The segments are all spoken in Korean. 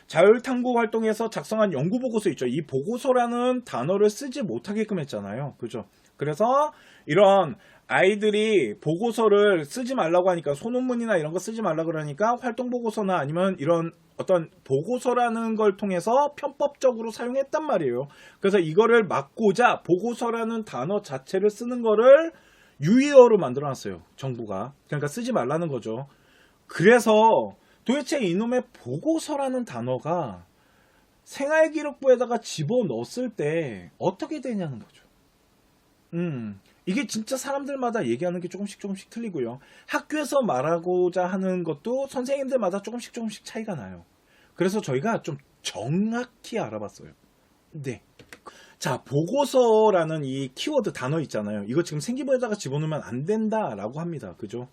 자율탐구 활동에서 작성한 연구보고서 있죠. 이 보고서라는 단어를 쓰지 못하게끔 했잖아요. 그죠? 그래서 이런 아이들이 보고서를 쓰지 말라고 하니까, 소논문이나 이런 거 쓰지 말라고 그러니까 활동보고서나 아니면 이런 어떤 보고서라는 걸 통해서 편법적으로 사용했단 말이에요. 그래서 이거를 막고자 보고서라는 단어 자체를 쓰는 거를 유의어로 만들어놨어요. 정부가. 그러니까 쓰지 말라는 거죠. 그래서 도대체 이놈의 보고서라는 단어가 생활기록부에다가 집어넣었을 때 어떻게 되냐는 거죠. 이게 진짜 사람들마다 얘기하는 게 조금씩 틀리고요. 학교에서 말하고자 하는 것도 선생님들마다 조금씩 차이가 나요. 그래서 저희가 좀 정확히 알아봤어요. 네. 자, 보고서라는 이 키워드 단어 있잖아요. 이거 지금 생기부에다가 집어넣으면 안 된다라고 합니다. 그죠?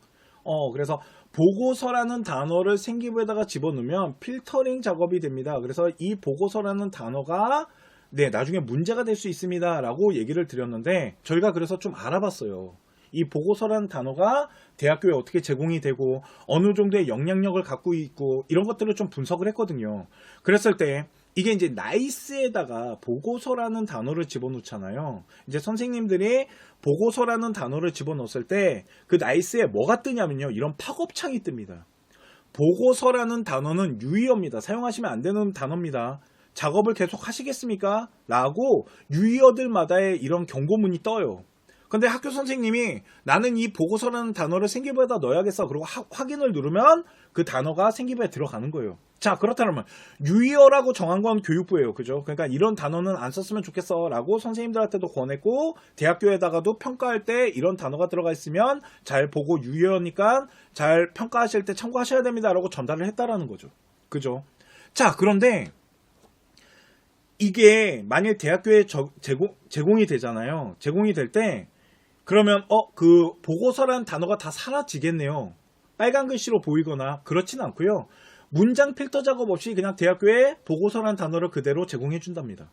그래서 보고서라는 단어를 생기부에다가 집어넣으면 필터링 작업이 됩니다. 그래서 이 보고서라는 단어가 나중에 문제가 될 수 있습니다 라고 얘기를 드렸는데, 저희가 그래서 좀 알아봤어요. 이 보고서라는 단어가 대학교에 어떻게 제공이 되고 어느 정도의 영향력을 갖고 있고 이런 것들을 좀 분석을 했거든요. 그랬을 때 이게 이제 나이스에다가 보고서라는 단어를 집어넣잖아요. 이제 선생님들이 보고서라는 단어를 집어넣었을 때 그 나이스에 뭐가 뜨냐면요, 이런 팝업창이 뜹니다. 보고서라는 단어는 유의어입니다. 사용하시면 안 되는 단어입니다. 작업을 계속 하시겠습니까? 라고 유의어들마다의 이런 경고문이 떠요. 근데 학교 선생님이 나는 이 보고서라는 단어를 생기부에다 넣어야겠어. 그리고 확인을 누르면 그 단어가 생기부에 들어가는 거예요. 자, 그렇다면 유의어라고 정한 건 교육부예요. 그죠? 그러니까 이런 단어는 안 썼으면 좋겠어 라고 선생님들한테도 권했고, 대학교에다가도 평가할 때 이런 단어가 들어가 있으면 잘 보고 유의어니까 잘 평가하실 때 참고하셔야 됩니다 라고 전달을 했다라는 거죠. 그죠? 자, 그런데 이게 만일 대학교에 제공이 되잖아요. 제공이 될 때 그러면 그 보고서라는 단어가 다 사라지겠네요. 빨간 글씨로 보이거나 그렇진 않고요. 문장 필터 작업 없이 그냥 대학교에 보고서라는 단어를 그대로 제공해 준답니다.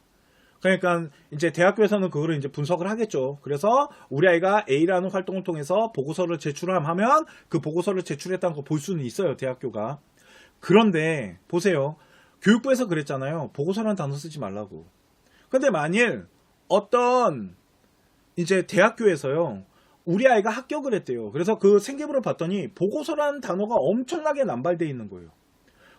그러니까 이제 대학교에서는 그거를 이제 분석을 하겠죠. 그래서 우리 아이가 A라는 활동을 통해서 보고서를 제출하면 그 보고서를 제출했다는 거 볼 수는 있어요, 대학교가. 그런데 보세요. 교육부에서 그랬잖아요. 보고서라는 단어 쓰지 말라고. 근데 만일 어떤 이제 대학교에서요, 우리 아이가 합격을 했대요. 그래서 그 생기부를 봤더니 보고서라는 단어가 엄청나게 남발되어 있는 거예요.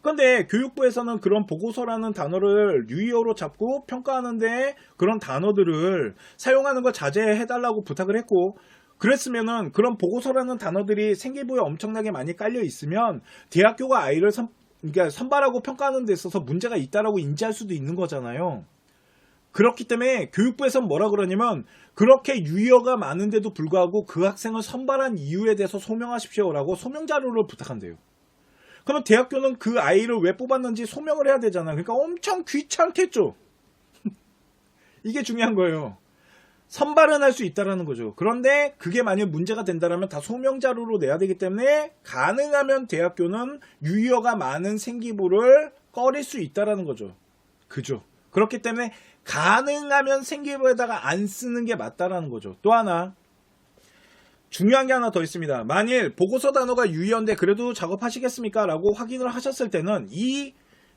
근데 교육부에서는 그런 보고서라는 단어를 유의어로 잡고 평가하는데 그런 단어들을 사용하는 걸 자제해달라고 부탁을 했고, 그랬으면은 그런 보고서라는 단어들이 생기부에 엄청나게 많이 깔려 있으면 대학교가 아이를 그러니까 선발하고 평가하는 데 있어서 문제가 있다라고 인지할 수도 있는 거잖아요. 그렇기 때문에 교육부에서는 뭐라 그러냐면, 그렇게 유의어가 많은데도 불구하고 그 학생을 선발한 이유에 대해서 소명하십시오라고 소명 자료를 부탁한대요. 그러면 대학교는 그 아이를 왜 뽑았는지 소명을 해야 되잖아요. 그러니까 엄청 귀찮겠죠. 이게 중요한 거예요. 선발은 할 수 있다라는 거죠. 그런데 그게 만약 문제가 된다면 다 소명 자료로 내야 되기 때문에 가능하면 대학교는 유의어가 많은 생기부를 꺼릴 수 있다라는 거죠. 그죠? 그렇기 때문에 가능하면 생기부에다가 안 쓰는 게 맞다라는 거죠. 또 하나 중요한 게 하나 더 있습니다. 만일 보고서 단어가 유의어인데 그래도 작업하시겠습니까? 라고 확인을 하셨을 때는 이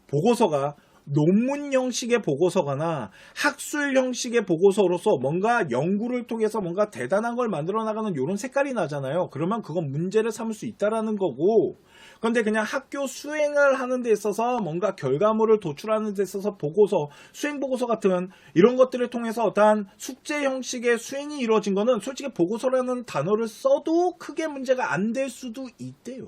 보고서가 논문 형식의 보고서거나 학술 형식의 보고서로서 뭔가 연구를 통해서 뭔가 대단한 걸 만들어 나가는 이런 색깔이 나잖아요. 그러면 그건 문제를 삼을 수 있다라는 거고, 그런데 그냥 학교 수행을 하는 데 있어서 뭔가 결과물을 도출하는 데 있어서 보고서, 수행 보고서 같은 이런 것들을 통해서 어떠한 숙제 형식의 수행이 이루어진 거는 솔직히 보고서라는 단어를 써도 크게 문제가 안 될 수도 있대요.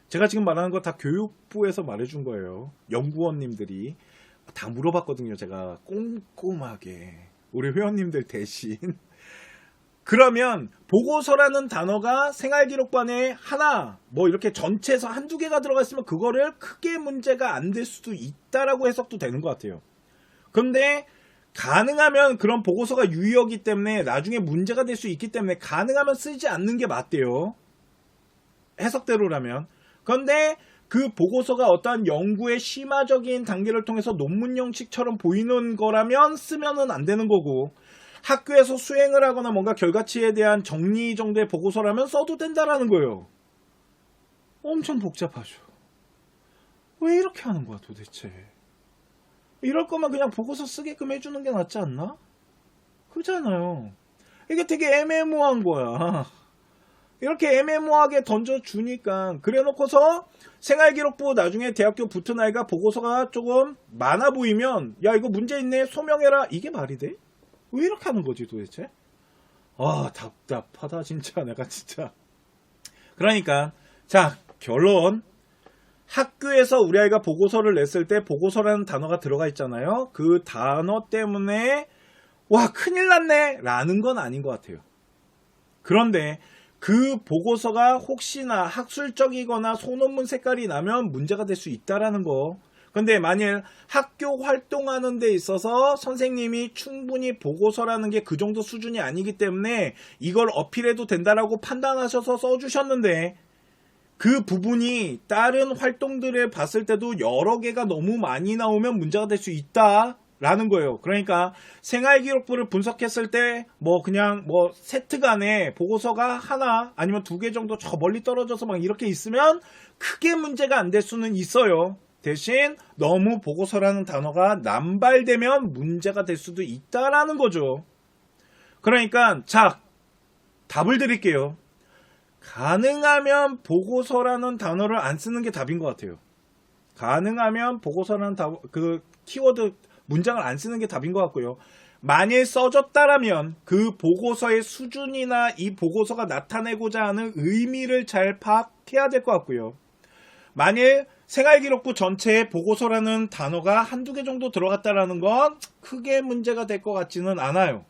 제가 지금 말하는 거 다 교육부에서 말해준 거예요. 연구원님들이 다 물어봤거든요. 제가 꼼꼼하게 우리 회원님들 대신. 그러면 보고서라는 단어가 생활기록반에 하나 뭐 이렇게 전체에서 한두 개가 들어가 있으면 그거를 크게 문제가 안 될 수도 있다라고 해석도 되는 것 같아요. 그런데 가능하면 그런 보고서가 유의어기 때문에 나중에 문제가 될 수 있기 때문에 가능하면 쓰지 않는 게 맞대요. 해석대로라면. 그런데 그 보고서가 어떠한 연구의 심화적인 단계를 통해서 논문 형식처럼 보이는 거라면 쓰면은 안 되는 거고, 학교에서 수행을 하거나 뭔가 결과치에 대한 정리 정도의 보고서라면 써도 된다라는 거예요. 엄청 복잡하죠. 왜 이렇게 하는 거야 도대체? 이럴 거면 그냥 보고서 쓰게끔 해주는 게 낫지 않나? 그잖아요. 이게 되게 애매모호한 거야. 이렇게 애매모호하게 던져주니까 그래 놓고서 생활기록부 나중에 대학교 붙은 아이가 보고서가 조금 많아 보이면 야 이거 문제 있네 소명해라 이게 말이 돼? 왜 이렇게 하는 거지 도대체? 아 답답하다 진짜 내가 진짜. 그러니까 자 결론, 학교에서 우리 아이가 보고서를 냈을 때 보고서라는 단어가 들어가 있잖아요. 그 단어 때문에 와 큰일 났네 라는 건 아닌 것 같아요. 그런데 그 보고서가 혹시나 학술적이거나 소논문 색깔이 나면 문제가 될 수 있다라는 거. 근데 만일 학교 활동하는 데 있어서 선생님이 충분히 보고서라는 게 그 정도 수준이 아니기 때문에 이걸 어필해도 된다라고 판단하셔서 써주셨는데 그 부분이 다른 활동들을 봤을 때도 여러 개가 너무 많이 나오면 문제가 될 수 있다 라는 거예요. 그러니까 생활기록부를 분석했을 때 그냥 세트 간에 보고서가 하나 아니면 2개 정도 저 멀리 떨어져서 막 이렇게 있으면 크게 문제가 안 될 수는 있어요. 대신 너무 보고서라는 단어가 남발되면 문제가 될 수도 있다라는 거죠. 그러니까 자 답을 드릴게요. 가능하면 보고서라는 단어를 안 쓰는 게 답인 것 같아요. 가능하면 보고서라는 그 키워드 문장을 안 쓰는 게 답인 것 같고요. 만일 써졌다라면 그 보고서의 수준이나 이 보고서가 나타내고자 하는 의미를 잘 파악해야 될 것 같고요. 만일 생활기록부 전체에 보고서라는 단어가 1-2개 정도 들어갔다라는 건 크게 문제가 될 것 같지는 않아요.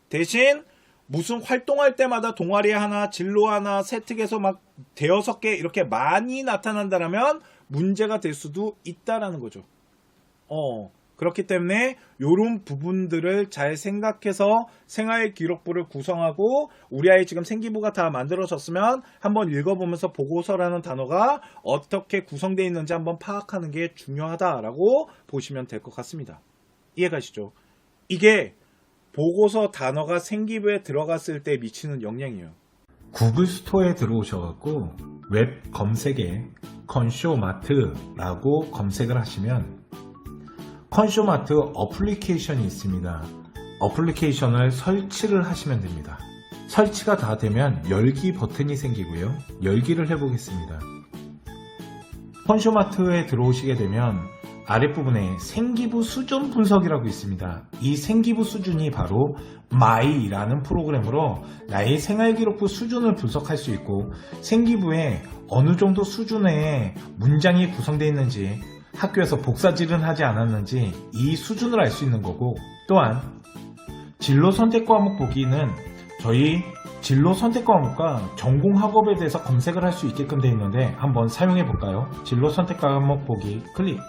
대신 무슨 활동할 때마다 동아리 하나, 진로 하나, 세특에서 막 5-6개 이렇게 많이 나타난다라면 문제가 될 수도 있다라는 거죠. 그렇기 때문에 이런 부분들을 잘 생각해서 생활기록부를 구성하고 우리 아이 지금 생기부가 다 만들어졌으면 한번 읽어보면서 보고서라는 단어가 어떻게 구성되어 있는지 한번 파악하는 게 중요하다라고 보시면 될 것 같습니다. 이해가시죠? 이게 보고서 단어가 생기부에 들어갔을 때 미치는 영향이에요. 구글 스토어에 들어오셔갖고 웹 검색에 컨쇼마트라고 검색을 하시면 컨쇼마트 어플리케이션이 있습니다. 어플리케이션을 설치를 하시면 됩니다. 설치가 다 되면 열기 버튼이 생기고요. 열기를 해보겠습니다. 컨쇼마트에 들어오시게 되면 아랫부분에 생기부 수준 분석이라고 있습니다. 이 생기부 수준이 바로 마이라는 프로그램으로 나의 생활기록부 수준을 분석할 수 있고 생기부에 어느 정도 수준의 문장이 구성되어 있는지 학교에서 복사질은 하지 않았는지 이 수준을 알 수 있는 거고, 또한 진로 선택 과목 보기는 저희 진로 선택 과목과 전공 학업에 대해서 검색을 할 수 있게끔 되어 있는데 한번 사용해 볼까요? 진로 선택 과목 보기 클릭.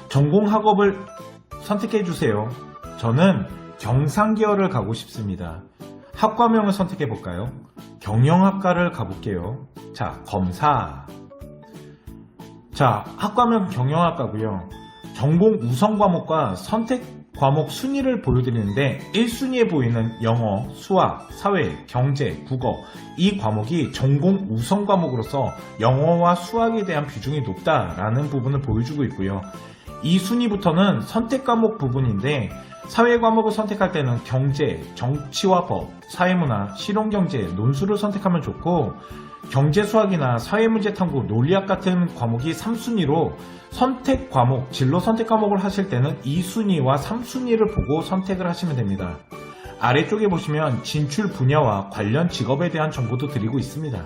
전공 학업을 선택해 주세요. 저는 경상계열을 가고 싶습니다. 학과명을 선택해 볼까요? 경영학과를 가볼게요. 자, 검사. 자, 학과명 경영학과고요. 전공 우선 과목과 선택 과목 순위를 보여드리는데 1순위에 보이는 영어, 수학, 사회, 경제, 국어 이 과목이 전공 우선 과목으로서 영어와 수학에 대한 비중이 높다라는 부분을 보여주고 있고요. 2순위부터는 선택 과목 부분인데 사회 과목을 선택할 때는 경제, 정치와 법, 사회문화, 실용경제, 논술을 선택하면 좋고 경제수학이나 사회문제 탐구, 논리학 같은 과목이 3순위로 선택 과목, 진로 선택 과목을 하실 때는 2순위와 3순위를 보고 선택을 하시면 됩니다. 아래쪽에 보시면 진출 분야와 관련 직업에 대한 정보도 드리고 있습니다.